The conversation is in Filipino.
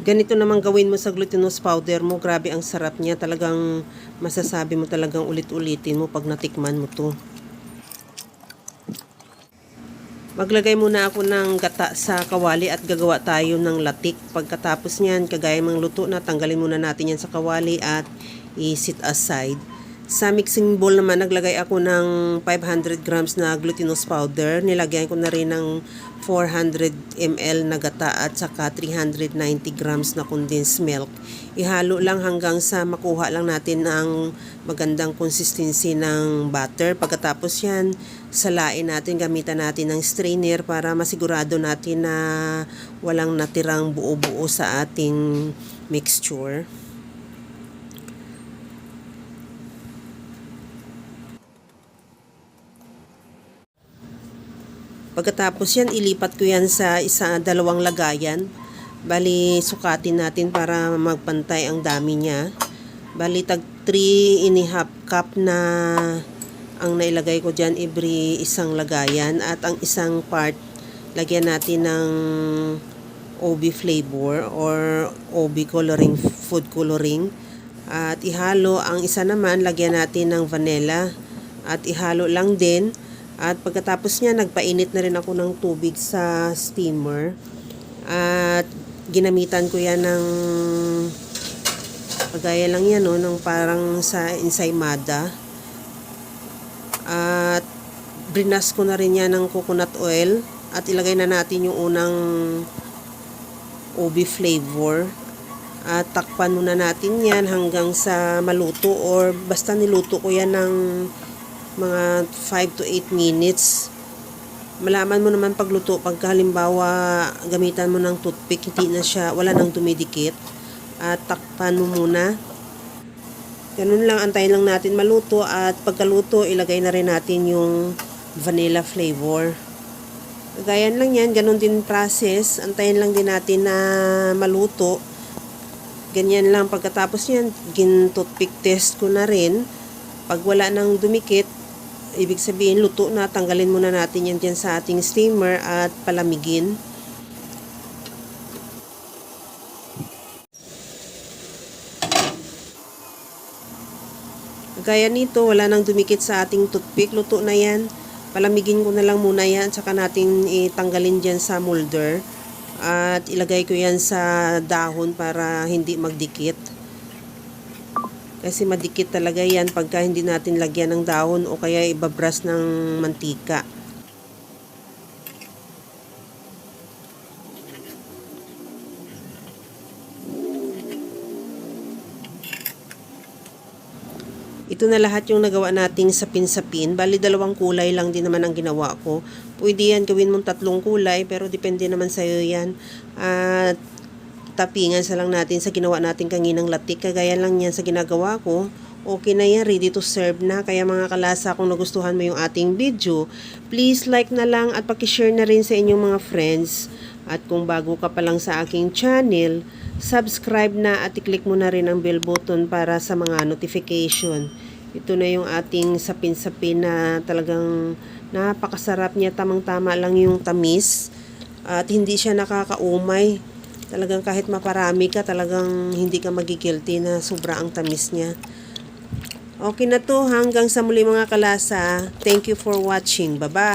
Ganito naman gawin mo sa glutinous powder mo. Grabe ang sarap niya. Talagang masasabi mo talagang ulit-ulitin mo pag natikman mo to. Maglagay muna ako ng gata sa kawali at gagawa tayo ng latik. Pagkatapos niyan, kagaya ng luto na, tanggalin muna natin yan sa kawali at i-set aside. Sa mixing bowl naman, naglagay ako ng 500 grams na glutinous powder. Nilagyan ko na rin ng 400 ml na gata at saka 390 grams na condensed milk. Ihalo lang hanggang sa makuha lang natin ang magandang consistency ng butter. Pagkatapos yan, salain natin, gamitan natin ng strainer para masigurado natin na walang natirang buo-buo sa ating mixture. Pagkatapos yan, ilipat ko yan sa dalawang lagayan. Bali, sukatin natin para magpantay ang dami niya. Bali, tag 3½ cup na ang nailagay ko dyan every isang lagayan. At ang isang part, lagyan natin ng OB flavor or OB coloring, food coloring. At ihalo, ang isa naman, lagyan natin ng vanilla. At ihalo lang din. At pagkatapos niya, nagpainit na rin ako ng tubig sa steamer. At ginamitan ko yan ng pagaya lang yan, no, ng parang sa ensaymada. At brinas ko na rin yan ng coconut oil. At ilagay na natin yung unang OB flavor. At takpan muna natin yan hanggang sa maluto, or basta niluto ko yan ng mga 5 to 8 minutes. Malaman mo naman pagluto pagka halimbawa gamitan mo ng toothpick, hindi na siya, wala nang dumidikit. At takpan mo muna. Ganun lang, antayin lang natin maluto. At pagkaluto, ilagay na rin natin yung vanilla flavor. Gayan lang yan, ganun din process. Antayin lang din natin na maluto. Ganyan lang. Pagkatapos yan, toothpick test ko na rin. Pag wala nang dumikit, ibig sabihin luto na. Tanggalin muna natin yan dyan sa ating steamer at palamigin. Gaya nito, wala nang dumikit sa ating toothpick. Luto na yan. Palamigin ko na lang muna yan. Saka natin itanggalin dyan sa molder. At ilagay ko yan sa dahon para hindi magdikit. Kasi madikit talaga yan pagka hindi natin lagyan ng dahon o kaya ibabras ng mantika. Ito na lahat yung nagawa nating sapin-sapin. Bali, 2 kulay lang din naman ang ginawa ko. Pwede yan gawin mong 3 kulay, pero depende naman sa'yo yan. At tapingan sa lang natin sa ginawa natin kaninang latik. Kagaya lang yan sa ginagawa ko. Okay na yan, ready to serve na. Kaya mga kalasa, kung nagustuhan mo yung ating video, please like na lang at pakishare na rin sa inyong mga friends. At kung bago ka pa lang sa aking channel, subscribe na at i-click mo na rin ang bell button para sa mga notification. Ito na yung ating sapin-sapin na talagang napakasarap niya. Tamang-tama lang yung tamis. At hindi siya nakakaumay. Talagang kahit maparami ka, talagang hindi ka magigilty na sobra ang tamis niya. Okay na to. Hanggang sa muli mga kalasa. Thank you for watching. Bye-bye.